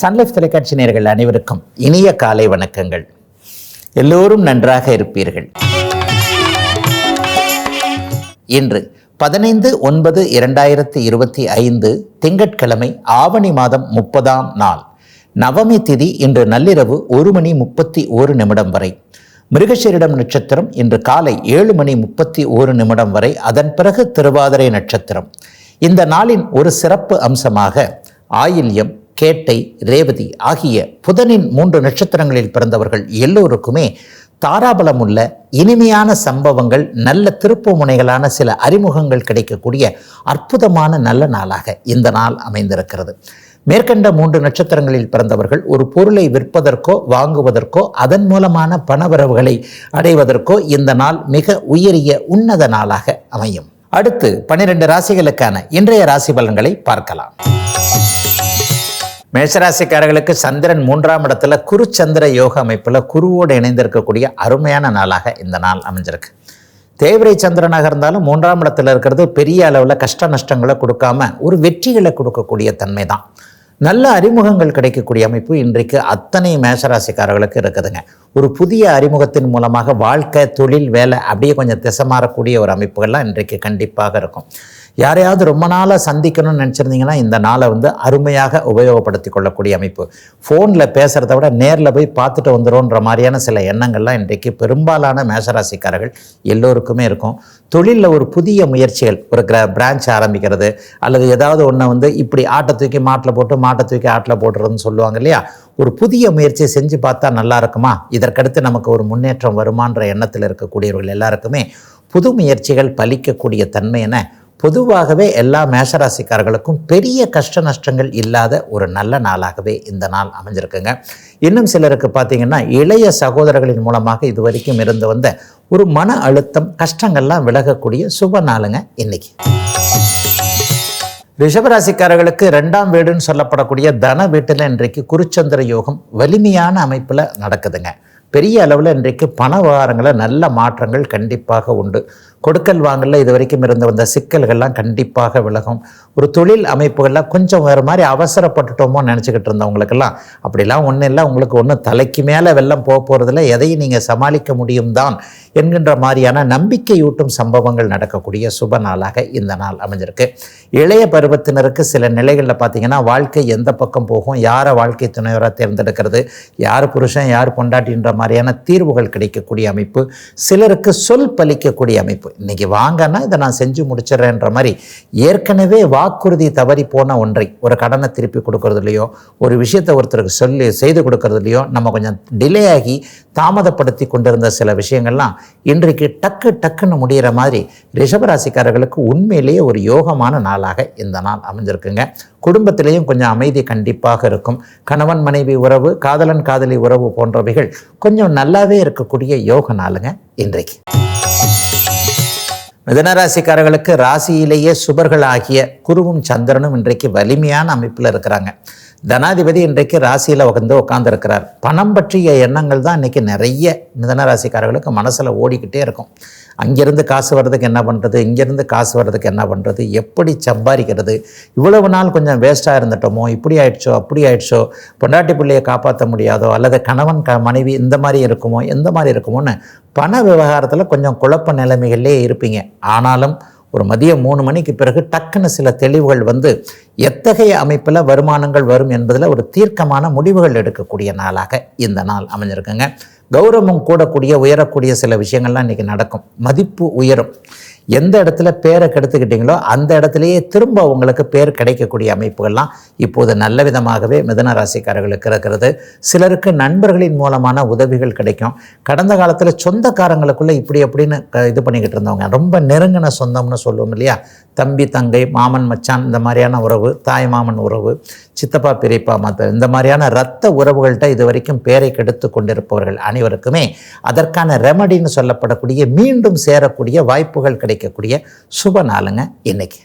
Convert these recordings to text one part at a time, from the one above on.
Sun Life தொலைக்காட்சி நேயர்கள் அனைவருக்கும் இனிய காலை வணக்கங்கள். எல்லோரும் நன்றாக இருப்பீர்கள். இன்று 15/9/2025 திங்கட்கிழமை, ஆவணி மாதம் 30ஆம் நாள், நவமி திதி. இன்று நள்ளிரவு 1:31 வரை. மிருகசீரிடம் நட்சத்திரம் இன்று காலை 7:31 வரை. அதன் பிறகு திருவாதிரை நட்சத்திரம். இந்த நாளின் ஒரு சிறப்பு அம்சமாக ஆயில்யம், கேட்டை, ரேவதி ஆகிய புதனின் 3 நட்சத்திரங்களில் பிறந்தவர்கள் எல்லோருக்குமே தாராபலமுள்ள இனிமையான சம்பவங்கள், நல்ல திருப்பு முனைகளான சில அறிமுகங்கள் கிடைக்கக்கூடிய அற்புதமான நல்ல நாளாக இந்த நாள் அமைந்திருக்கிறது. மேற்கண்ட 3 நட்சத்திரங்களில் பிறந்தவர்கள் ஒரு பொருளை விற்பதற்கோ வாங்குவதற்கோ அதன் மூலமான பணவரவுகளை அடைவதற்கோ இந்த நாள் மிக உயரிய உன்னத நாளாக அமையும். அடுத்து 12 ராசிகளுக்கான இன்றைய ராசி பலன்களை பார்க்கலாம். மேஷராசிக்காரர்களுக்கு சந்திரன் 3ஆம் இடத்துல குரு சந்திர யோக அமைப்புல குருவோடு இணைந்திருக்கக்கூடிய அருமையான நாளாக இந்த நாள் அமைஞ்சிருக்கு. தேவரை சந்திரனாக இருந்தாலும் 3ஆம் இடத்துல இருக்கிறது பெரிய அளவில் கஷ்ட நஷ்டங்களை கொடுக்காம ஒரு வெற்றிகளை கொடுக்கக்கூடிய தன்மை தான். நல்ல அறிமுகங்கள் கிடைக்கக்கூடிய அமைப்பு இன்றைக்கு அத்தனை மேஷராசிக்காரர்களுக்கு இருக்குதுங்க. ஒரு புதிய அறிமுகத்தின் மூலமாக வாழ்க்கை, தொழில், வேலை அப்படியே கொஞ்சம் திசை மாறக்கூடிய ஒரு அமைப்புகள்லாம் இன்றைக்கு கண்டிப்பாக இருக்கும். யாரையாவது ரொம்ப நாளாக சந்திக்கணும்னு நினச்சிருந்தீங்கன்னா இந்த நாளை அருமையாக உபயோகப்படுத்தி கொள்ளக்கூடிய அமைப்பு. ஃபோனில் பேசுகிறத விட நேரில் போய் பார்த்துட்டு வந்துடும்ன்ற மாதிரியான சில எண்ணங்கள்லாம் இன்றைக்கு பெரும்பாலான மேஷராசிக்காரர்கள் எல்லோருக்குமே இருக்கும். தொழிலில் ஒரு புதிய முயற்சிகள், ஒரு பிரான்ச் ஆரம்பிக்கிறது அல்லது ஏதாவது ஒன்றை இப்படி ஆட்டை தூக்கி மாட்டில் போட்டு மாட்டை தூக்கி ஆட்டில் போட்டுறதுன்னு சொல்லுவாங்க இல்லையா. ஒரு புதிய முயற்சியை செஞ்சு பார்த்தா நல்லா இருக்குமா, இதற்கடுத்து நமக்கு ஒரு முன்னேற்றம் வருமான்ற எண்ணத்தில் இருக்கக்கூடியவர்கள் எல்லாருக்குமே புது முயற்சிகள் பலிக்கக்கூடிய தன்மை என பொதுவாகவே எல்லா மேஷராசிக்காரர்களுக்கும் பெரிய கஷ்ட நஷ்டங்கள் இல்லாத ஒரு நல்ல நாளாகவே இந்த நாள் அமைஞ்சிருக்குங்க. இன்னும் சிலருக்கு பார்த்தீங்கன்னா இளைய சகோதரர்களின் மூலமாக இதுவரைக்கும் இருந்து வந்த ஒரு மன அழுத்தம், கஷ்டங்கள்லாம் விலகக்கூடிய சுப நாளுங்க இன்னைக்கு. ரிஷபராசிக்காரர்களுக்கு 2ஆம் வீடுன்னு சொல்லப்படக்கூடிய தன வீட்டில் இன்றைக்கு குருச்சந்திர யோகம் வலிமையான அமைப்பில் நடக்குதுங்க. பெரிய அளவில் இன்றைக்கு பண விவகாரங்களில் நல்ல மாற்றங்கள் கண்டிப்பாக உண்டு. கொடுக்கல் வாங்கல இது வரைக்கும் இருந்து வந்த சிக்கல்கள்லாம் கண்டிப்பாக விலகும். ஒரு தொழில் அமைப்புகள்லாம் கொஞ்சம் வேறு மாதிரி அவசரப்பட்டுட்டோமோ நினச்சிக்கிட்டு இருந்தவங்களுக்கெல்லாம் அப்படிலாம் ஒன்றும் இல்லை. உங்களுக்கு ஒன்றும் தலைக்கு மேலே வெள்ளம் போக போகிறதில்ல, எதையும் நீங்கள் சமாளிக்க முடியும் தான் என்கின்ற மாதிரியான நம்பிக்கையூட்டும் சம்பவங்கள் நடக்கக்கூடிய சுப நாளாக இந்த நாள் அமைஞ்சிருக்கு. இளைய பருவத்தினருக்கு சில நிலைகளில் பார்த்தீங்கன்னா வாழ்க்கை எந்த பக்கம் போகும், யாரை வாழ்க்கை துணைவராக தேர்ந்தெடுக்கிறது, யார் புருஷன் யார் பொண்டாட்டின்ற மாதிரியான தீர்வுகள் கிடைக்கக்கூடிய அமைப்பு. சிலருக்கு சொல் பலிக்கக்கூடிய அமைப்பு. இன்னைக்கு வாங்கன்னா இதை நான் செஞ்சு முடிச்சிடறேன்ற மாதிரி ஏற்கனவே வாக்குறுதி தவறி போன ஒன்றை, ஒரு கடனை திருப்பி கொடுக்கறதுலையோ ஒரு விஷயத்தை ஒருத்தருக்கு சொல்லி செய்து கொடுக்கறதுலையோ நம்ம கொஞ்சம் டிலே ஆகி தாமதப்படுத்தி கொண்டிருந்த சில விஷயங்கள்லாம் இன்றைக்கு டக்குன்னு முடிகிற மாதிரி ரிஷபராசிக்காரர்களுக்கு உண்மையிலேயே ஒரு யோகமான நாளாக இந்த நாள் அமைஞ்சிருக்குங்க. குடும்பத்திலேயும் கொஞ்சம் அமைதி கண்டிப்பாக இருக்கும். கணவன் மனைவி உறவு, காதலன் காதலி உறவு போன்றவைகள் கொஞ்சம் நல்லாவே இருக்கக்கூடிய யோக நாளுங்க இன்றைக்கு. மிதுனராசிக்காரர்களுக்கு ராசியிலேயே சுபர்கள் ஆகிய குருவும் சந்திரனும் இன்றைக்கு வலிமையான அமைப்பில் இருக்கிறாங்க. தனாதிபதி இன்றைக்கு ராசியில் உட்கார்ந்துருக்கிறார். பணம் பற்றிய எண்ணங்கள் தான் இன்றைக்கி நிறைய மிதுனராசிக்காரர்களுக்கு மனசில் ஓடிக்கிட்டே இருக்கும். அங்கேருந்து காசு வர்றதுக்கு என்ன பண்ணுறது, இங்கேருந்து காசு வர்றதுக்கு என்ன பண்ணுறது, எப்படி சம்பாதிக்கிறது, இவ்வளவு நாள் கொஞ்சம் வேஸ்ட்டாக இருந்துட்டோமோ, இப்படி ஆயிடுச்சோ அப்படி ஆயிடுச்சோ, பொண்டாட்டி பிள்ளையை காப்பாற்ற முடியாதோ அல்லது கணவன் மனைவி இந்த மாதிரி இருக்குமோ எந்த மாதிரி இருக்குமோன்னு பண விவகாரத்தில் கொஞ்சம் குழப்ப நிலைமைகளே இருப்பீங்க. ஆனாலும் ஒரு மதியம் 3 மணிக்கு பிறகு டக்குன்னு சில தெளிவுகள் எத்தகைய அமைப்பில் வருமானங்கள் வரும் என்பதில் ஒரு தீர்க்கமான முடிவுகள் எடுக்கக்கூடிய நாளாக இந்த நாள் அமைஞ்சிருக்குங்க. கௌரவம் கூடக்கூடிய உயரக்கூடிய சில விஷயங்கள்லாம் இன்றைக்கி நடக்கும். மதிப்பு உயரும். எந்த இடத்துல பேரை கெடுத்துக்கிட்டீங்களோ அந்த இடத்துலையே திரும்ப உங்களுக்கு பேர் கிடைக்கக்கூடிய அமைப்புகள்லாம் இப்போது நல்ல விதமாகவே மிதுன ராசிக்காரர்களுக்கு இருக்கிறது. சிலருக்கு நண்பர்களின் மூலமான உதவிகள் கிடைக்கும். கடந்த காலத்தில் சொந்தக்காரங்களுக்குள்ளே இப்படி அப்படின்னு இது பண்ணிக்கிட்டு இருந்தவங்க, ரொம்ப நெருங்கின சொந்தம்னு சொல்லுவோம் இல்லையா, தம்பி தங்கை, மாமன் மச்சான், இந்த மாதிரியான உறவு, தாய் மாமன் உறவு, சித்தப்பா பெரியப்பா மத்த இந்த மாதிரியான இரத்த உறவுகள்கிட்ட இது வரைக்கும் பேரை கெடுத்து கொண்டிருப்பவர்கள் அனைவருக்குமே அதற்கான ரெமடின்னு சொல்லப்படக்கூடிய மீண்டும் சேரக்கூடிய வாய்ப்புகள் கிடைக்கக்கூடிய சுப நாளுங்க இன்னைக்கு.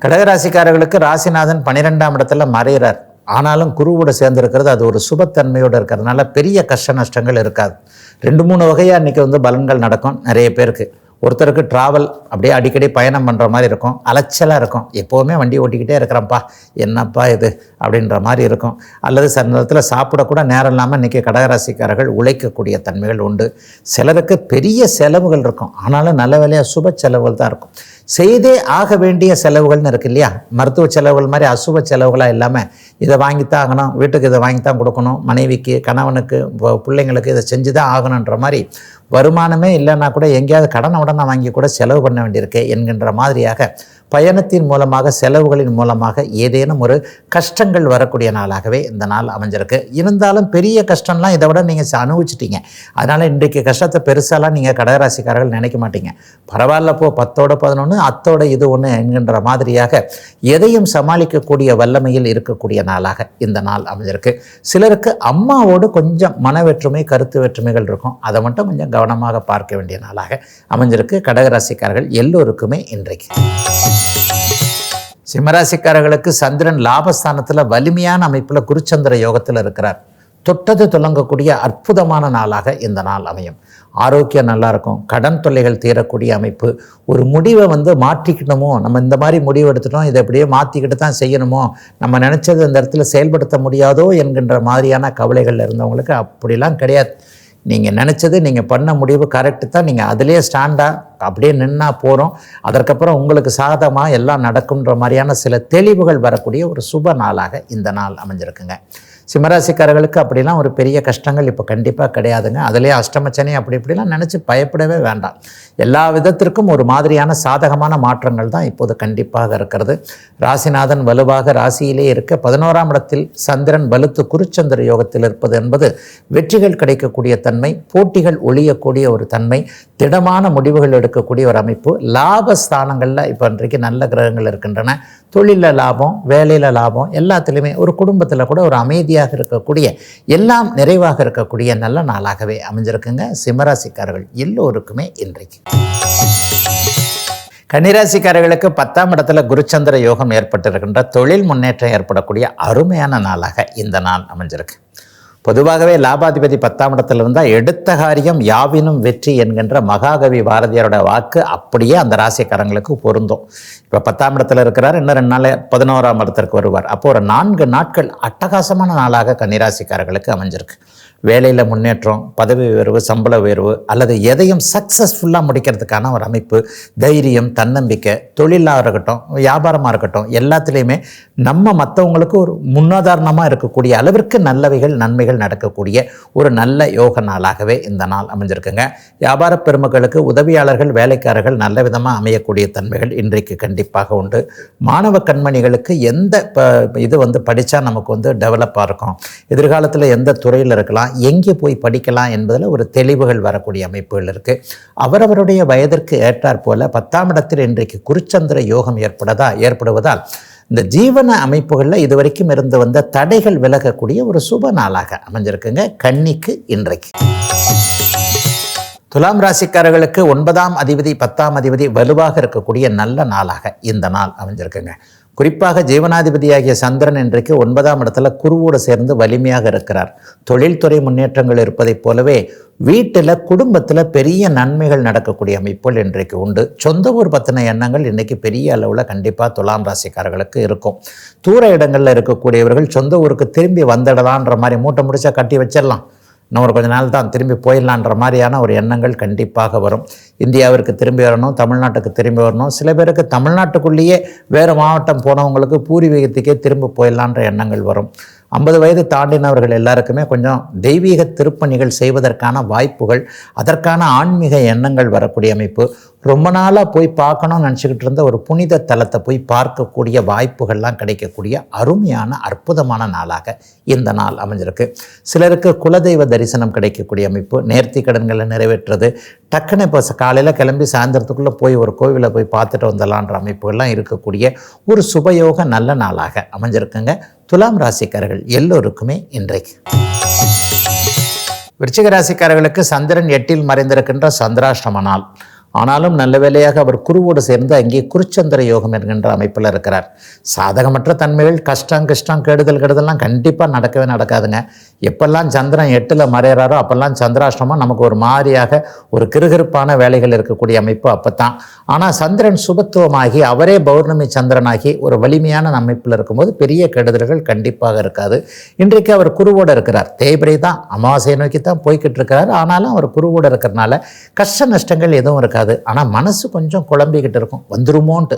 கடகராசிக்காரர்களுக்கு ராசிநாதன் 12ஆம் இடத்துல மறைகிறார். ஆனாலும் குருவோட சேர்ந்துருக்கிறது, அது ஒரு சுபத்தன்மையோடு இருக்கிறதுனால பெரிய கஷ்ட நஷ்டங்கள் இருக்காது. 2-3 வகையாக இன்றைக்கி பலன்கள் நடக்கும் நிறைய பேருக்கு. ஒருத்தருக்கு ட்ராவல் அப்படியே அடிக்கடி பயணம் பண்ணுற மாதிரி இருக்கும், அலைச்சலாக இருக்கும், எப்போவுமே வண்டி ஓட்டிக்கிட்டே இருக்கிறான்ப்பா என்னப்பா இது அப்படின்ற மாதிரி இருக்கும். அல்லது சில நேரத்தில் சாப்பிடக்கூட நேரம் இல்லாமல் இன்றைக்கி கடகராசிக்காரர்கள் உழைக்கக்கூடிய தன்மைகள் உண்டு. சிலருக்கு பெரிய செலவுகள் இருக்கும், ஆனாலும் நல்ல வேலையாக சுப செலவுகள் தான் இருக்கும். செய்தே ஆக வேண்டிய செலவுகள்னு இருக்கு இல்லையா, மருத்துவ செலவுகள் மாதிரி அசுப செலவுகளாக இல்லாமல் இதை வாங்கித்தான் ஆகணும், வீட்டுக்கு இதை வாங்கித்தான் கொடுக்கணும், மனைவிக்கு கணவனுக்கு பிள்ளைங்களுக்கு இதை செஞ்சு தான் ஆகணுன்ற மாதிரி வருமானமே இல்லைன்னா கூட எங்கேயாவது கடனை உடனே வாங்கி கூட செலவு பண்ண வேண்டியிருக்கு என்கின்ற மாதிரியாக பயணத்தின் மூலமாக செலவுகளின் மூலமாக ஏதேனும் ஒரு கஷ்டங்கள் வரக்கூடிய நாளாகவே இந்த நாள் அமைஞ்சிருக்கு. இருந்தாலும் பெரிய கஷ்டம்லாம் இதை விட நீங்கள் அனுபவிச்சிட்டீங்க. அதனால் இன்றைக்கு கஷ்டத்தை பெருசாலாம் நீங்கள் கடகராசிக்காரர்கள் நினைக்க மாட்டீங்க. பரவாயில்ல போ, 10ஓட 11 அத்தோட இது ஒன்று என்கின்ற மாதிரியாக எதையும் சமாளிக்கக்கூடிய வல்லமையில் இருக்கக்கூடிய நாளாக இந்த நாள் அமைஞ்சிருக்கு. சிலருக்கு அம்மாவோடு கொஞ்சம் மன வேற்றுமை கருத்து வேற்றுமைகள் இருக்கும், அதை மட்டும் கொஞ்சம் கவனமாக பார்க்க வேண்டிய நாளாக அமைஞ்சிருக்கு கடகராசிக்காரர்கள் எல்லோருக்குமே இன்றைக்கு. சிம்மராசிக்காரர்களுக்கு சந்திரன் லாபஸ்தானத்தில் வலிமையான அமைப்பில் குருச்சந்திர யோகத்தில் இருக்கிறார். தொட்டது தொடங்கக்கூடிய அற்புதமான நாளாக இந்த நாள் அமையும். ஆரோக்கியம் நல்லாயிருக்கும், கடன் தொல்லைகள் தீரக்கூடிய அமைப்பு. ஒரு முடிவை மாற்றிக்கிட்டோமோ, நம்ம இந்த மாதிரி முடிவு எடுத்துட்டோம், இதை அப்படியே மாற்றிக்கிட்டு தான் செய்யணுமோ, நம்ம நினச்சது இந்த இடத்துல செயல்படுத்த முடியாதோ என்கின்ற மாதிரியான கவலைகள் இருந்தவங்களுக்கு அப்படிலாம் கிடையாது. நீங்கள் நினச்சது நீங்கள் பண்ண முடிவு கரெக்டு தான், நீங்கள் அதிலே ஸ்டாண்டாக அப்படியே நின்னா போகிறோம், அதற்கப்புறம் உங்களுக்கு சாதகமாக எல்லாம் நடக்குன்ற மாதிரியான சில தெளிவுகள் வரக்கூடிய ஒரு சுப நாளாக இந்த நாள் அமைஞ்சிருக்குங்க. சிம்மராசிக்காரர்களுக்கு அப்படிலாம் ஒரு பெரிய கஷ்டங்கள் இப்போ கண்டிப்பாக கிடையாதுங்க. அதிலே அஷ்டமச்சனி அப்படி இப்படிலாம் நினச்சி பயப்படவே வேண்டாம். எல்லா விதத்திற்கும் ஒரு மாதிரியான சாதகமான மாற்றங்கள் தான் இப்போது கண்டிப்பாக இருக்கிறது. ராசிநாதன் வலுவாக ராசியிலே இருக்க 11ஆம் இடத்தில் சந்திரன் வலுத்து குருச்சந்திர யோகத்தில் இருப்பது என்பது வெற்றிகள் கிடைக்கக்கூடிய தன்மை, போட்டிகள் ஒழியக்கூடிய ஒரு தன்மை, திடமான முடிவுகள் எடுக்கக்கூடிய ஒரு அமைப்பு. லாபஸ்தானங்களில் இப்போ இன்றைக்கு நல்ல கிரகங்கள் இருக்கின்றன. தொழிலில் லாபம், வேலையில் லாபம், எல்லாத்துலேயுமே ஒரு குடும்பத்தில் கூட ஒரு அமைதியாக இருக்கக்கூடிய, எல்லாம் நிறைவாக இருக்கக்கூடிய நல்ல நாளாகவே அமைஞ்சிருக்குங்க சிம்மராசிக்காரர்கள் எல்லோருக்குமே இன்றைக்கு. கன்னிராசிக்காரர்களுக்கு 10ஆம் இடத்துல குருச்சந்திர யோகம் ஏற்பட்டிருக்கின்ற தொழில் முன்னேற்றம் ஏற்படக்கூடிய அருமையான நாளாக இந்த நாள் அமைஞ்சிருக்கு. பொதுவாகவே லாபாதிபதி 10ஆம் இடத்துல இருந்தால் எடுத்த காரியம் யாவினும் வெற்றி என்கின்ற மகாகவி பாரதியாரோட வாக்கு அப்படியே அந்த ராசிக்காரங்களுக்கு பொருந்தும். இப்போ 10ஆம் இடத்துல இருக்கிறார், இன்னும் 2 நாள் 11ஆம் இடத்திற்கு வருவார். அப்போ ஒரு 4 நாட்கள் அட்டகாசமான நாளாக கன்னிராசிக்காரர்களுக்கு அமைஞ்சிருக்கு. வேலையில் முன்னேற்றம், பதவி உயர்வு, சம்பள உயர்வு, அல்லது எதையும் சக்ஸஸ்ஃபுல்லாக முடிக்கிறதுக்கான ஒரு அமைப்பு, தைரியம், தன்னம்பிக்கை, தொழிலாக இருக்கட்டும், வியாபாரமாக இருக்கட்டும், எல்லாத்துலேயுமே நம்ம மற்றவங்களுக்கு ஒரு முன்னுதாரணமாக இருக்கக்கூடிய அளவிற்கு நல்லவைகள் நன்மைகள் நடக்கக்கூடிய ஒரு நல்ல யோக நாளாகவே இந்த நாள் அமைஞ்சிருக்குங்க. வியாபார பெருமக்களுக்கு உதவியாளர்கள், வேலைக்காரர்கள் நல்ல விதமாக அமையக்கூடிய தன்மைகள் இன்றைக்கு கண்டிப்பாக உண்டு. மாணவ கண்மணிகளுக்கு எந்த இது படித்தா நமக்கு டெவலப்பாக இருக்கும், எதிர்காலத்தில் எந்த துறையில் இருக்கலாம், எங்கே போய் படிக்கலாம் என்பதில் ஒரு தெளிவுகள் வரக்கூடிய அமைப்புகள் இருக்குது. அவரவருடைய வயதிற்கு ஏற்றாற் போல 10ஆம் இடத்தில் இன்றைக்கு குருச்சந்திர யோகம் ஏற்படுவதால் இந்த ஜீவன அமைப்புகளில் இதுவரைக்கும் இருந்து வந்த தடைகள் விலகக்கூடிய ஒரு சுப நாளாக அமைஞ்சிருக்குங்க கன்னிக்கு இன்றைக்கு. துலாம் ராசிக்காரர்களுக்கு 9ஆம் அதிபதி 10ஆம் அதிபதி வலுவாக இருக்கக்கூடிய நல்ல நாளாக இந்த நாள் அமைஞ்சிருக்குங்க. குறிப்பாக ஜீவனாதிபதியாகிய சந்திரன் இன்றைக்கு 9ஆம் இடத்துல குருவோடு சேர்ந்து வலிமையாக இருக்கிறார். தொழில்துறை முன்னேற்றங்கள் இருப்பதைப் போலவே வீட்டில் குடும்பத்தில் பெரிய நன்மைகள் நடக்கக்கூடிய அமைப்புகள் இன்றைக்கு உண்டு. சொந்த ஊர் பற்றின எண்ணங்கள் இன்றைக்கி பெரிய அளவில் கண்டிப்பாக துலாம் ராசிக்காரர்களுக்கு இருக்கும். தூர இடங்களில் இருக்கக்கூடியவர்கள் சொந்த ஊருக்கு திரும்பி வந்துடலான்ற மாதிரி மூட்டை முடிச்சா கட்டி வச்சிடலாம், இன்னும் ஒரு கொஞ்ச நாள் தான் திரும்பி போயிடலான்ற மாதிரியான ஒரு எண்ணங்கள் கண்டிப்பாக வரும். இந்தியாவிற்கு திரும்பி வரணும், தமிழ்நாட்டுக்கு திரும்பி வரணும். சில பேருக்கு தமிழ்நாட்டுக்குள்ளேயே வேறு மாவட்டம் போனவங்களுக்கு பூர்வீகத்துக்கே திரும்பி போயிடலான்ற எண்ணங்கள் வரும். 50 வயது தாண்டினவர்கள் எல்லாருக்குமே கொஞ்சம் தெய்வீக திருப்பணிகள் செய்வதற்கான வாய்ப்புகள், அதற்கான ஆன்மீக எண்ணங்கள் வரக்கூடிய அமைப்பு. ரொம்ப நாளாக போய் பார்க்கணும்னு நினச்சிக்கிட்டு இருந்த ஒரு புனித தலத்தை போய் பார்க்கக்கூடிய வாய்ப்புகள்லாம் கிடைக்கக்கூடிய அருமையான அற்புதமான நாளாக இந்த நாள் அமைஞ்சிருக்கு. சிலருக்கு குலதெய்வ தரிசனம் கிடைக்கக்கூடிய அமைப்பு, நேர்த்தி கடன்களை நிறைவேற்றுறது, டக்குன்னு இப்போ காலையில் கிளம்பி சாயந்தரத்துக்குள்ளே போய் ஒரு கோவிலை போய் பார்த்துட்டு வந்துடலான்ற அமைப்புகள்லாம் இருக்கக்கூடிய ஒரு சுபயோக நல்ல நாளாக அமைஞ்சிருக்குங்க துலாம் ராசிக்காரர்கள் எல்லோருக்குமே இன்றைக்கு. விருச்சிக ராசிக்காரர்களுக்கு சந்திரன் 8இல் மறைந்திருக்கின்ற சந்திராஷ்டம நாள். ஆனாலும் நல்ல வேளையாக அவர் குருவோடு சேர்ந்து அங்கே குருச்சந்திர யோகம் என்கின்ற அமைப்பில் இருக்கிறார். சாதகமற்ற தன்மைகள், கஷ்டம் கெடுதல்லாம் கண்டிப்பாக நடக்கவே நடக்காதுங்க. எப்பெல்லாம் சந்திரன் 8ல் மறையிறாரோ அப்பெல்லாம் சந்திராஷ்டமம் நமக்கு ஒரு மாதிரியாக ஒரு கிறுகிறுப்பான வேலைகள் இருக்கக்கூடிய அமைப்பு அப்போத்தான். ஆனால் சந்திரன் சுபத்துவமாகி அவரே பௌர்ணமி சந்திரனாகி ஒரு வலிமையான அமைப்பில் இருக்கும்போது பெரிய கெடுதல்கள் கண்டிப்பாக இருக்காது. இன்றைக்கு அவர் குருவோடு இருக்கிறார். தேய்பிரை தான், அமாவாசையை நோக்கி தான் போய்கிட்டு இருக்கிறார். ஆனாலும் அவர் குருவோடு இருக்கிறனால கஷ்ட நஷ்டங்கள் எதுவும் இருக்காது. ஆனால் மனசு கொஞ்சம் குழம்பிக்கிட்டு இருக்கும். வந்துருமோன்ட்டு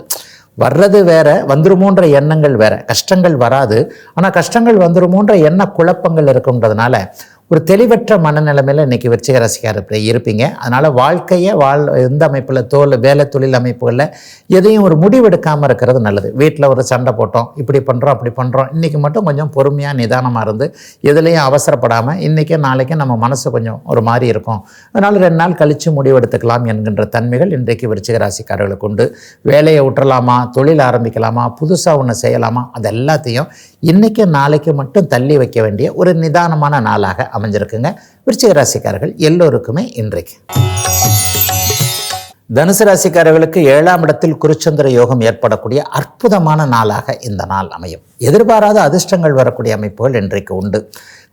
வர்றது வேற, வந்துருமோன்ற எண்ணங்கள் வேற. கஷ்டங்கள் வராது, ஆனால் கஷ்டங்கள் வந்துருமோன்ற எண்ண குழப்பங்கள் இருக்குன்றதுனால ஒரு தெளிவற்ற மனநிலைமையில் இன்றைக்கி விருச்சிக ராசிக்காரர் இருப்பீங்க. அதனால் வாழ்க்கையை எந்த அமைப்பில் வேலை தொழில் அமைப்புகளில் எதையும் ஒரு முடிவெடுக்காமல் இருக்கிறது நல்லது. வீட்டில் ஒரு சண்டை போட்டோம், இப்படி பண்ணுறோம் அப்படி பண்ணுறோம், இன்றைக்கி மட்டும் கொஞ்சம் பொறுமையாக நிதானமாக இருந்து எதுலேயும் அவசரப்படாமல் இன்றைக்கி நாளைக்கு நம்ம மனசு கொஞ்சம் ஒரு மாதிரி இருக்கும், அதனால் 2 நாள் கழித்து முடிவெடுத்துக்கலாம் என்கின்ற தன்மைகள் இன்றைக்கு விருச்சிக ராசிக்காரர்களுக்கு உண்டு. வேலையை விட்டுறலாமா, தொழில் ஆரம்பிக்கலாமா, புதுசாக ஒன்று செய்யலாமா, அது எல்லாத்தையும் இன்றைக்கி நாளைக்கு மட்டும் தள்ளி வைக்க வேண்டிய ஒரு நிதானமான நாளாக அமைஞ்சிருக்குங்க விருச்சிக ராசிக்காரர்கள் எல்லோருக்குமே. இன்றைக்கு தனுசு ராசிக்காரர்களுக்கு 7ஆம் இடத்தில் குருச்சந்திர யோகம் ஏற்படக்கூடிய அற்புதமான நாளாக இந்த நாள் அமையும். எதிர்பாராத அதிர்ஷ்டங்கள் வரக்கூடிய அமைப்புகள் இன்றைக்கு உண்டு.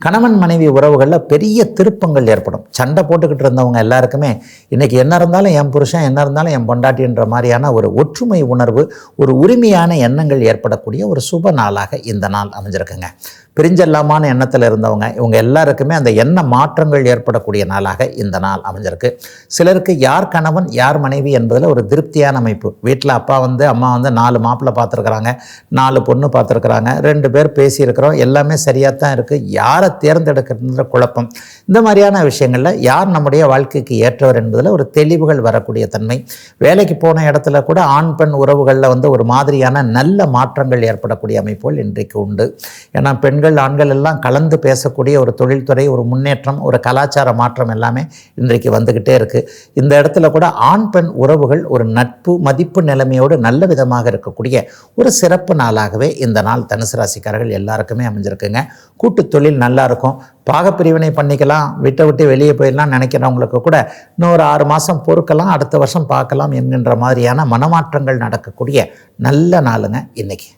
கணவன் மனைவி உறவுகளில் பெரிய திருப்பங்கள் ஏற்படும். சண்டை போட்டுக்கிட்டு இருந்தவங்க எல்லாருக்குமே இன்றைக்கி என்ன இருந்தாலும் என் புருஷன், என்ன இருந்தாலும் என் பொண்டாட்டின்ற மாதிரியான ஒரு ஒற்றுமை உணர்வு, ஒரு உரிமையான எண்ணங்கள் ஏற்படக்கூடிய ஒரு சுப நாளாக இந்த நாள் அமைஞ்சிருக்குங்க. பிரிஞ்சல்லாமான எண்ணத்தில் இருந்தவங்க இவங்க எல்லாருக்குமே அந்த எண்ண மாற்றங்கள் ஏற்படக்கூடிய நாளாக இந்த நாள் அமைஞ்சிருக்கு. சிலருக்கு யார் கணவன் யார் மனைவி என்பதில் ஒரு திருப்தியான அமைப்பு. வீட்டில் அப்பா அம்மா 4 மாப்பிள்ளை பார்த்துருக்குறாங்க, 4 பொண்ணு பார்த்துருக்குறாங்க, 2 பேர் பேசியிருக்கிறோம், எல்லாமே சரியாக தான் இருக்குது. யாரை தேர்ந்தெடுக்கிற குழப்பம், இந்த மாதிரியான விஷயங்களில் யார் நம்முடைய வாழ்க்கைக்கு ஏற்றவர் என்பதில் ஒரு தெளிவுகள் வரக்கூடிய தன்மை. வேலைக்கு போன இடத்துல கூட ஆண் பெண் உறவுகளில் ஒரு மாதிரியான நல்ல மாற்றங்கள் ஏற்படக்கூடிய அமைப்புகள் இன்றைக்கு உண்டு. ஏன்னா பெண்கள் ஆண்கள் எல்லாம் கலந்து பேசக்கூடிய ஒரு தொழில்துறை, ஒரு முன்னேற்றம், ஒரு கலாச்சார மாற்றம் எல்லாமே இன்றைக்கு வந்துக்கிட்டே இருக்குது. இந்த இடத்துல கூட ஆண் பெண் உறவுகள் ஒரு நட்பு மதிப்பு நிலைமையோடு நல்ல விதமாக இருக்கக்கூடிய ஒரு சிறப்பு நாளாகவே இந்த நாள் தனுசு ராசிக்காரர்கள் எல்லாருக்குமே அமைஞ்சிருக்குங்க. கூட்டு தொழில் நல்லா இருக்கும். பாகப்பிரிவினை பண்ணிக்கலாம், விட்டு வெளியே போயிடலாம் நினைக்கிறவங்களுக்கு கூட இன்னும் ஒரு 6 மாதம் பொறுக்கலாம், அடுத்த வருஷம் பார்க்கலாம் என்கின்ற மாதிரியான மனமாற்றங்கள் நடக்கக்கூடிய நல்ல நாளுங்க இன்னைக்கு.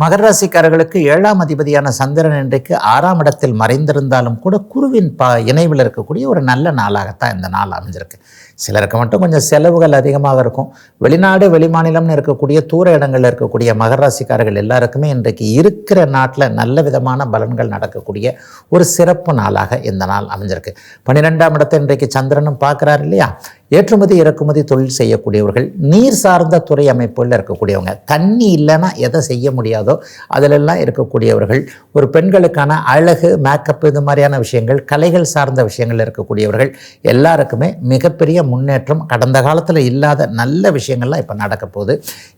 மகர ராசிக்காரர்களுக்கு 7ஆம் அதிபதியான சந்திரன் இன்றைக்கு 6ஆம் இடத்தில் மறைந்திருந்தாலும் கூட குருவின் இணைவில் இருக்கக்கூடிய ஒரு நல்ல நாளாகத்தான் இந்த நாள் அமைஞ்சிருக்கு. சிலருக்கு மட்டும் கொஞ்சம் செலவுகள் அதிகமாக இருக்கும். வெளிநாடு வெளிமாநிலம்னு இருக்கக்கூடிய தூர இடங்களில் இருக்கக்கூடிய மகர ராசிக்காரர்கள் எல்லாருக்குமே இன்றைக்கு இருக்கிற நாட்டில் நல்ல விதமான பலன்கள் நடக்கக்கூடிய ஒரு சிறப்பு நாளாக இந்த நாள் அமைஞ்சிருக்கு. 12ஆம் இடத்தை இன்றைக்கு சந்திரனும் பார்க்குறாரு இல்லையா. ஏற்றுமதி இறக்குமதி தொழில் செய்யக்கூடியவர்கள், நீர் சார்ந்த துறை அமைப்புகளில் இருக்கக்கூடியவங்க, தண்ணி இல்லைன்னா எதை செய்ய முடியாதோ அதிலெல்லாம் இருக்கக்கூடியவர்கள், ஒரு பெண்களுக்கான அழகு மேக்கப் இது மாதிரியான விஷயங்கள், கலைகள் சார்ந்த விஷயங்கள் இருக்கக்கூடியவர்கள் எல்லாருக்குமே மிகப்பெரிய முன்னேற்றம். கடந்த காலத்தில் இல்லாத நல்ல விஷயங்கள்லாம் இப்போ நடக்க போகுது.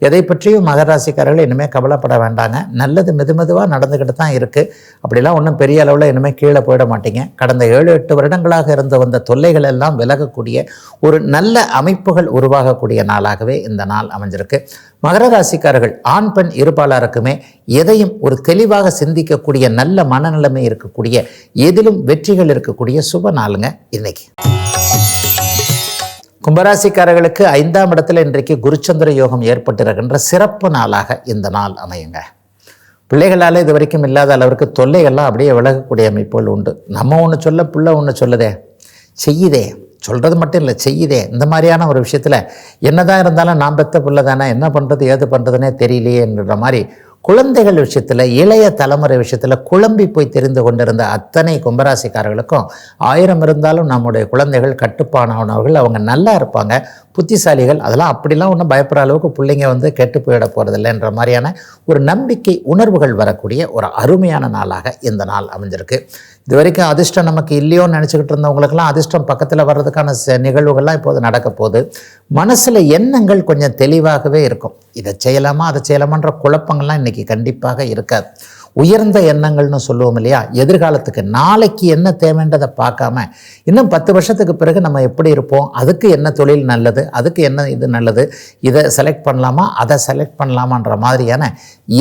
எதை பற்றியும் மகர ராசிக்காரர்கள் இனிமேல் கவலைப்பட வேண்டாங்க. நல்லது மெதுவாக நடந்துக்கிட்டு தான் இருக்குது. அப்படிலாம் ஒன்றும் பெரிய அளவில் இனிமேல் கீழே போயிட மாட்டீங்க. கடந்த 7-8 வருடங்களாக இருந்து வந்த தொல்லைகள் எல்லாம் விலகக்கூடிய ஒரு நல்ல அமைப்புகள் உருவாகக்கூடிய நாளாகவே இந்த நாள் அமைஞ்சிருக்கு. மகர ராசிக்காரர்கள் ஆண் பெண் இருபாலருக்குமே எதையும் ஒரு தெளிவாக சிந்திக்கக்கூடிய நல்ல மனநிலைமை இருக்கக்கூடிய, எதிலும் வெற்றிகள் இருக்கக்கூடிய சுப நாளுங்க இன்னைக்கு. கும்பராசிக்காரர்களுக்கு 5ஆம் இடத்துல இன்றைக்கு குருச்சந்திர யோகம் ஏற்பட்டிருக்கின்ற சிறப்பு நாளாக இந்த நாள் அமையுங்க. பிள்ளைகளால் இது வரைக்கும் இல்லாத அளவிற்கு தொல்லைகள்லாம் அப்படியே விலகக்கூடிய அமைப்புகள் உண்டு. நம்ம ஒன்று சொல்ல பிள்ளை ஒன்று சொல்லுதே, செய்யுதே, சொல்கிறது மட்டும் இல்லை செய்யுதே, இந்த மாதிரியான ஒரு விஷயத்தில் என்னதான் இருந்தாலும் நான் பெற்ற பிள்ளை தானே, என்ன பண்ணுறது ஏது பண்ணுறதுனே தெரியலையேன்ற மாதிரி குழந்தைகள் விஷயத்தில், இளைய தலைமுறை விஷயத்தில் குழம்பி போய் தெரிந்து கொண்டிருந்த அத்தனை கும்பராசிக்காரர்களுக்கும் 1000 இருந்தாலும் நம்முடைய குழந்தைகள் கட்டுப்பாடானவர்கள், அவங்க நல்லா இருப்பாங்க, புத்திசாலிகள், அதெல்லாம் அப்படிலாம் ஒன்றும் பயப்படுற அளவுக்கு பிள்ளைங்க கெட்டு போயிட போகிறதில்லைன்ற மாதிரியான ஒரு நம்பிக்கை உணர்வுகள் வரக்கூடிய ஒரு அருமையான நாளாக இந்த நாள் அமைஞ்சிருக்கு. இது வரைக்கும் அதிர்ஷ்டம் நமக்கு இல்லையோன்னு நினச்சிக்கிட்டு இருந்தவங்களுக்கெல்லாம் அதிர்ஷ்டம் பக்கத்தில் வர்றதுக்கான நிகழ்வுகள்லாம் இப்போது நடக்க போகுது. மனசில் எண்ணங்கள் கொஞ்சம் தெளிவாகவே இருக்கும். இதை செய்யலாமா அதை செய்யலாமான்ற குழப்பங்கள்லாம் இன்றைக்கி கண்டிப்பாக இருக்காது. உயர்ந்த எண்ணங்கள்னு சொல்லுவோம் இல்லையா, எதிர்காலத்துக்கு நாளைக்கு என்ன தேவைன்றதை பார்க்காம இன்னும் 10 வருஷத்துக்கு பிறகு நம்ம எப்படி இருப்போம், அதுக்கு என்ன தொழில் நல்லது, அதுக்கு என்ன இது நல்லது, இதை செலக்ட் பண்ணலாமா அதை செலக்ட் பண்ணலாமான்ற மாதிரியான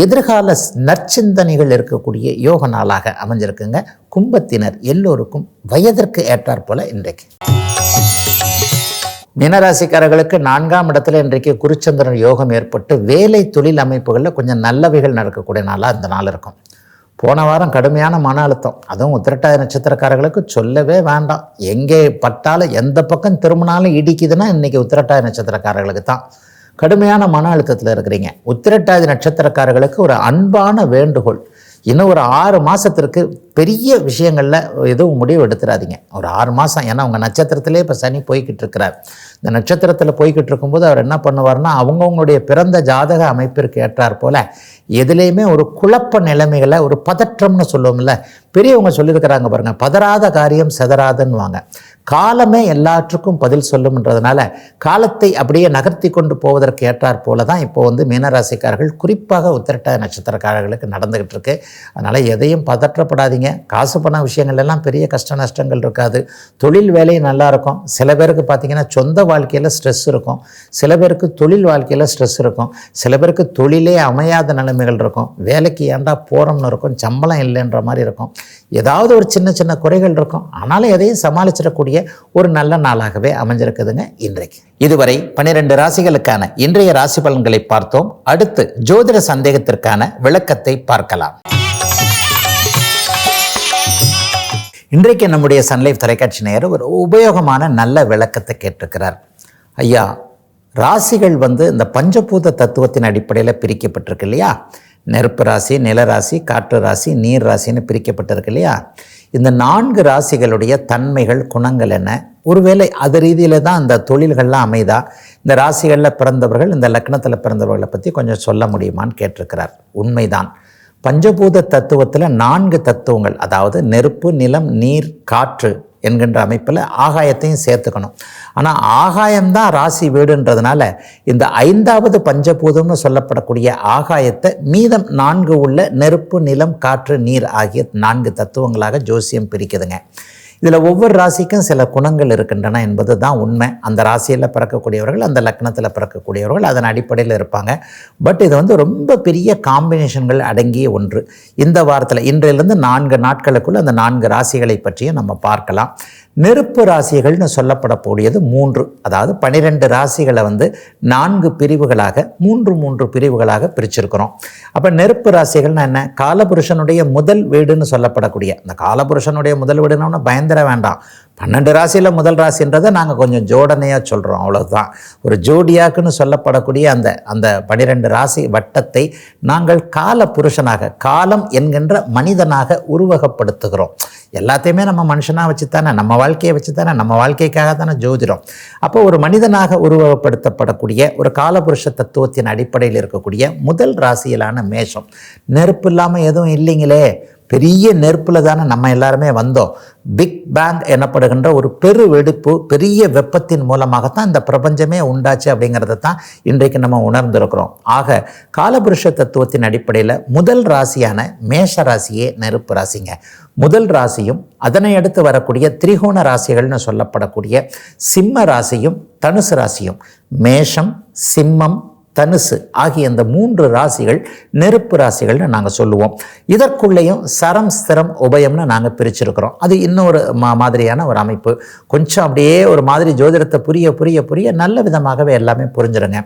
எதிர்கால நற்சிந்தனைகள் இருக்கக்கூடிய யோக நாளாக அமைஞ்சிருக்குங்க. கும்பத்தினர் எல்லோருக்கும் வயதிற்கு ஏற்றாற் போல இன்றைக்கு. மீனராசிக்காரர்களுக்கு 4ஆம் இடத்துல இன்றைக்கு குருச்சந்திரன் யோகம் ஏற்பட்டு வேலை தொழில் அமைப்புகளில் கொஞ்சம் நல்லவைகள் நடக்கக்கூடிய நாளாக இந்த நாள் இருக்கும். போன வாரம் கடுமையான மன அழுத்தம், அதுவும் உத்திரட்டாதி நட்சத்திரக்காரர்களுக்கு சொல்லவே வேண்டாம். எங்கே பட்டாலும் எந்த பக்கம் திரும்பினாலும் இடிக்குதுன்னா இன்றைக்கி உத்திரட்டாதி நட்சத்திரக்காரர்களுக்கு தான் கடுமையான மன அழுத்தத்தில் இருக்கிறீங்க. உத்திரட்டாதி நட்சத்திரக்காரர்களுக்கு ஒரு அன்பான வேண்டுகோள், இன்னும் ஒரு 6 மாதத்திற்கு பெரிய விஷயங்களில் எதுவும் முடிவு எடுத்துடாதீங்க. ஒரு 6 மாதம், ஏன்னா உங்கள் நட்சத்திரத்திலே இப்போ சனி போய்கிட்டு இருக்கிறார். இந்த நட்சத்திரத்தில் போய்கிட்டு இருக்கும்போது அவர் என்ன பண்ணுவார்னா, அவங்கவுங்களுடைய பிறந்த ஜாதக அமைப்பிற்கு ஏற்றார் போல் எதுலேயுமே ஒரு குழப்ப நிலைமைகளை, ஒரு பதற்றம்னு சொல்லுவோம்ல, பெரியவங்க சொல்லியிருக்கிறாங்க பாருங்கள், பதறாத காரியம் செதறாதுன்னுவாங்க. காலமே எல்லாற்றுக்கும் பதில் சொல்லும்ன்றதுனால காலத்தை அப்படியே நகர்த்தி கொண்டு போவதற்கு ஏற்றார் போல தான் இப்போ மீனராசிக்காரர்கள், குறிப்பாக உத்திரட்டாதி நட்சத்திரக்காரர்களுக்கு நடந்துகிட்டு இருக்கு. அதனால் எதையும் பதற்றப்படாதீங்க. காசு பண விஷயங்கள் எல்லாம் பெரிய கஷ்ட நஷ்டங்கள் இருக்காது. தொழில் வேலை நல்லா இருக்கும். சில பேருக்கு பார்த்திங்கன்னா சொந்த வாழ்க்கையில் ஸ்ட்ரெஸ் இருக்கும், சில பேருக்கு தொழில் வாழ்க்கையில் ஸ்ட்ரெஸ் இருக்கும், சில பேருக்கு தொழிலே அமையாத நிலைமைகள் இருக்கும், வேலைக்கு ஏண்டா போகிறோம்னு இருக்கும், சம்பளம் இல்லைன்ற மாதிரி இருக்கும், ஏதாவது ஒரு சின்ன சின்ன குறைகள் இருக்கும். ஆனாலும் எதையும் சமாளிச்சிடக்கூடிய ஒரு நல்ல நாளாகவே அமைஞ்சிருக்குதுங்க இன்றைக்கு. இதுவரை 12 ராசிகளுக்கான இன்றைய ராசி பலன்களை பார்த்தோம். அடுத்து ஜோதிட சந்தேகத்திற்கான விளக்கத்தை பார்க்கலாம். இன்றைக்கு நம்முடைய சன்லைஃப் தொலைக்காட்சி நேயர் ஒரு உபயோகமான நல்ல விளக்கத்தை கேட்டிருக்கிறார். ஐயா, ராசிகள் இந்த பஞ்சபூத தத்துவத்தின் அடிப்படையில் பிரிக்கப்பட்டிருக்கு இல்லையா? நெருப்பு ராசி, நிலராசி, காற்று ராசி, நீர் ராசின்னு பிரிக்கப்பட்டிருக்கு இல்லையா? இந்த 4 ராசிகளுடைய தன்மைகள், குணங்கள் என்ன? ஒருவேளை அது ரீதியில் தான் அந்த தொழில்கள்லாம் அமைதா? இந்த ராசிகளில் பிறந்தவர்கள், இந்த லக்னத்தில் பிறந்தவர்களை பற்றி கொஞ்சம் சொல்ல முடியுமான்னு கேட்டிருக்கிறார். உண்மைதான். பஞ்சபூத தத்துவத்தில் 4 தத்துவங்கள், அதாவது நெருப்பு, நிலம், நீர், காற்று என்கின்ற அமைப்பில் ஆகாயத்தையும் சேர்த்துக்கணும். ஆனால் ஆகாயம்தான் ராசி வீடுன்றதுனால இந்த 5வது பஞ்சபூதம்னு சொல்லப்படக்கூடிய ஆகாயத்தை மீதம் 4 உள்ள நெருப்பு, நிலம், காற்று, நீர் ஆகிய 4 தத்துவங்களாக ஜோசியம் பிரிக்குதுங்க. இதில் ஒவ்வொரு ராசிக்கும் சில குணங்கள் இருக்கின்றன என்பது தான் உண்மை. அந்த ராசியில் பிறக்கக்கூடியவர்கள், அந்த லக்னத்தில் பிறக்கக்கூடியவர்கள் அதன் அடிப்படையில் இருப்பாங்க. பட் இது ரொம்ப பெரிய காம்பினேஷன்கள் அடங்கிய ஒன்று. இந்த வாரத்தில் இன்றையிலிருந்து 4 நாட்களுக்குள்ள அந்த 4 ராசிகளை பற்றியும் நம்ம பார்க்கலாம். நெருப்பு ராசிகள்னு சொல்லப்படக்கூடியது 3, அதாவது 12 ராசிகளை 4 பிரிவுகளாக 3 பிரிவுகளாக பிரிச்சிருக்கிறோம். அப்போ நெருப்பு ராசிகள்னா என்ன? காலபுருஷனுடைய முதல் வீடுன்னு சொல்லப்படக்கூடிய, அந்த காலபுருஷனுடைய முதல் வீடுன்னு பயந்துட வேண்டாம். 12 ராசியில் முதல் ராசின்றதை நாங்கள் கொஞ்சம் ஜோடனையாக சொல்கிறோம், அவ்வளோதான். ஒரு ஜோடியாக்குன்னு சொல்லப்படக்கூடிய அந்த 12 ராசி வட்டத்தை நாங்கள் கால புருஷனாக, காலம் என்கின்ற மனிதனாக உருவகப்படுத்துகிறோம். எல்லாத்தையுமே நம்ம மனுஷனாக வச்சு தானே, நம்ம வாழ்க்கையை வச்சு தானே, நம்ம வாழ்க்கைக்காக தானே ஜோதிடம். அப்போ ஒரு மனிதனாக உருவகப்படுத்தப்படக்கூடிய ஒரு காலபுருஷ தத்துவத்தின் அடிப்படையில் இருக்கக்கூடிய முதல் ராசியிலான மேஷம். நெருப்பு இல்லாமல் எதுவும் இல்லைங்களே, பெரிய நெருப்பில் தானே நம்ம எல்லாருமே வந்தோம். பிக் பேங் எனப்படுகின்ற ஒரு பெரு வெடிப்பு, பெரிய வெப்பத்தின் மூலமாகத்தான் இந்த பிரபஞ்சமே உண்டாச்சு அப்படிங்கிறத தான் இன்றைக்கு நம்ம உணர்ந்திருக்கிறோம். ஆக காலபுருஷ தத்துவத்தின் அடிப்படையில் முதல் ராசியான மேஷ ராசியே நெருப்பு ராசிங்க. முதல் ராசியும் அதனை அடுத்து வரக்கூடிய திரிகோண ராசிகள்னு சொல்லப்படக்கூடிய சிம்ம ராசியும் தனுசு ராசியும், மேஷம், சிம்மம், தனுசு ஆகிய இந்த 3 ராசிகள் நெருப்பு ராசிகள்னு நாங்கள் சொல்லுவோம். இதற்குள்ளேயும் சரம், ஸ்திரம், உபயம்னு நாங்கள் பிரிச்சிருக்கிறோம். அது இன்னொரு மாதிரியான ஒரு அமைப்பு. கொஞ்சம் அப்படியே ஒரு மாதிரி ஜோதிடத்தை புரிய புரிய புரிய நல்ல விதமாகவே எல்லாமே புரிஞ்சிருங்க.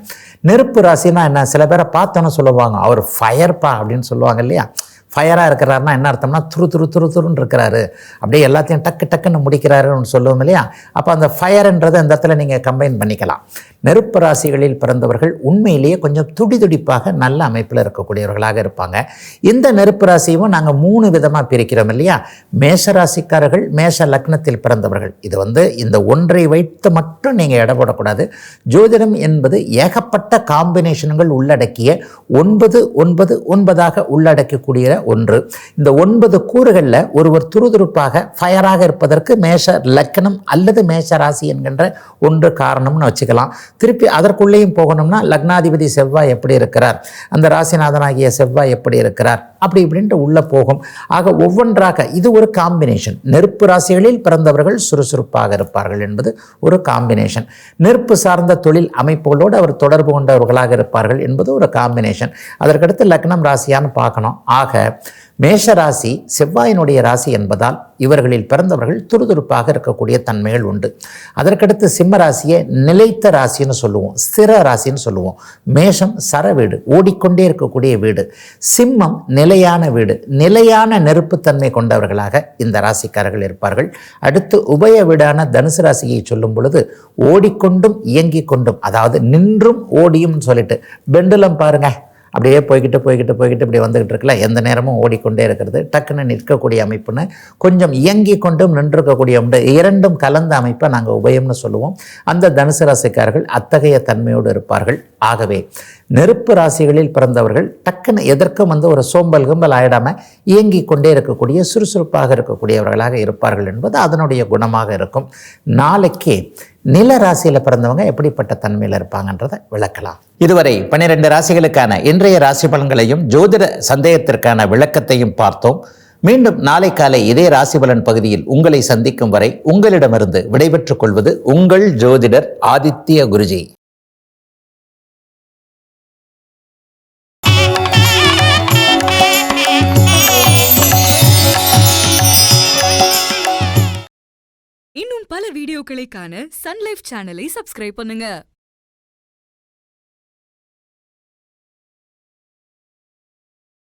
நெருப்பு ராசினா என்ன? சில பேரை பார்த்தோன்னு சொல்லுவாங்க, அவர் ஃபயர்ப்பா அப்படின்னு சொல்லுவாங்க இல்லையா? ஃபயராக இருக்கிறாருன்னா என்ன அர்த்தம்னா, துருன்னு இருக்கிறாரு, அப்படியே எல்லாத்தையும் டக்குன்னு முடிக்கிறாருன்னு சொல்லுவோம் இல்லையா? அப்போ அந்த ஃபயர்ன்றதை இந்த இடத்துல நீங்கள் கம்பைன் பண்ணிக்கலாம். நெருப்பு ராசிகளில் பிறந்தவர்கள் உண்மையிலேயே கொஞ்சம் துடிதுடிப்பாக நல்ல அமைப்பில் இருக்கக்கூடியவர்களாக இருப்பாங்க. இந்த நெருப்பு ராசியும் நாங்கள் 3 விதமாக பிரிக்கிறோம் இல்லையா? மேஷ ராசிக்காரர்கள், மேஷ லக்னத்தில் பிறந்தவர்கள். இது இந்த ஒன்றை வைத்து மட்டும் நீங்கள் எடை போடக்கூடாது. ஜோதிடம் என்பது ஏகப்பட்ட காம்பினேஷன்கள் உள்ளடக்கிய 9 உள்ளடக்கக்கூடிய ஒன்று. இந்த 9 கூறுகளில் ஒருவர் துருதுருப்பாக ஃபயராக இருப்பதற்கு மேஷ லக்னம் அல்லது மேஷ ராசி என்கின்ற ஒன்று காரணம்னு வச்சுக்கலாம். திருப்பி அதற்குள்ளேயும் போகணும்னா லக்னாதிபதி செவ்வாய் எப்படி இருக்கிறார், அந்த ராசிநாதனாகிய செவ்வாய் எப்படி இருக்கிறார், அப்படி இப்படின்ட்டு உள்ள போகும். ஆக ஒவ்வொன்றாக இது ஒரு காம்பினேஷன். நெருப்பு ராசிகளில் பிறந்தவர்கள் சுறுசுறுப்பாக இருப்பார்கள் என்பது ஒரு காம்பினேஷன். நெருப்பு சார்ந்த தொழில் அமைப்புகளோடு அவர் தொடர்பு கொண்டவர்களாக இருப்பார்கள் என்பது ஒரு காம்பினேஷன். அதற்கடுத்து லக்னம் ராசியான்னு பார்க்கணும். ஆக மேஷ ராசி செவ்வாயினுடைய ராசி என்பதால் இவர்களில் பிறந்தவர்கள் துருதுருப்பாக இருக்கக்கூடிய தன்மைகள் உண்டு. அதற்கடுத்து சிம்ம ராசியை நிலைத்த ராசின்னு சொல்லுவோம், ஸ்திர ராசின்னு சொல்லுவோம். மேஷம் சர வீடு, ஓடிக்கொண்டே இருக்கக்கூடிய வீடு. சிம்மம் நிலையான வீடு, நிலையான நெருப்புத்தன்மை கொண்டவர்களாக இந்த ராசிக்காரர்கள் இருப்பார்கள். அடுத்து உபய வீடான தனுசு ராசியை சொல்லும் பொழுது ஓடிக்கொண்டும் இயங்கிக் கொண்டும், அதாவது நின்றும் ஓடியும் சொல்லிட்டு பெண்டுலம் பாருங்க, அப்படியே போய்கிட்டு இப்படி வந்துக்கிட்டு இருக்குல்ல, எந்த நேரமும் ஓடிக்கொண்டே இருக்கிறது. டக்குன்னு நிற்கக்கூடிய அமைப்புன்னு கொஞ்சம் இயங்கி கொண்டும் நின்றிருக்கக்கூடிய இரண்டும் கலந்த அமைப்பை நாங்கள் உபயம்னு சொல்லுவோம். அந்த தனுசு ராசிக்காரர்கள் அத்தகைய தன்மையோடு இருப்பார்கள். ஆகவே நெருப்பு ராசிகளில் பிறந்தவர்கள் டக்குன்னு எதற்கும் ஒரு சோம்பல் கும்பல் ஆயிடாமல் இயங்கி கொண்டே இருக்கக்கூடிய சுறுசுறுப்பாக இருக்கக்கூடியவர்களாக இருப்பார்கள் என்பது அதனுடைய குணமாக இருக்கும். நாளைக்கு நில ராசியில் பிறந்தவங்க எப்படிப்பட்ட தன்மையில் இருப்பாங்கன்றதை விளக்கலாம். இதுவரை 12 ராசிகளுக்கான இன்றைய ராசி பலன்களையும் ஜோதிட சந்தேகத்திற்கான விளக்கத்தையும் பார்த்தோம். மீண்டும் நாளை காலை இதே ராசி பலன் பகுதியில் உங்களை சந்திக்கும் வரை உங்களிடமிருந்து விடைபெற்றுக் கொள்வது உங்கள் ஜோதிடர் ஆதித்ய குருஜி. இன்னும் பல வீடியோக்களை காண சன் லைஃப் சேனலை சப்ஸ்கிரைப் பண்ணுங்க.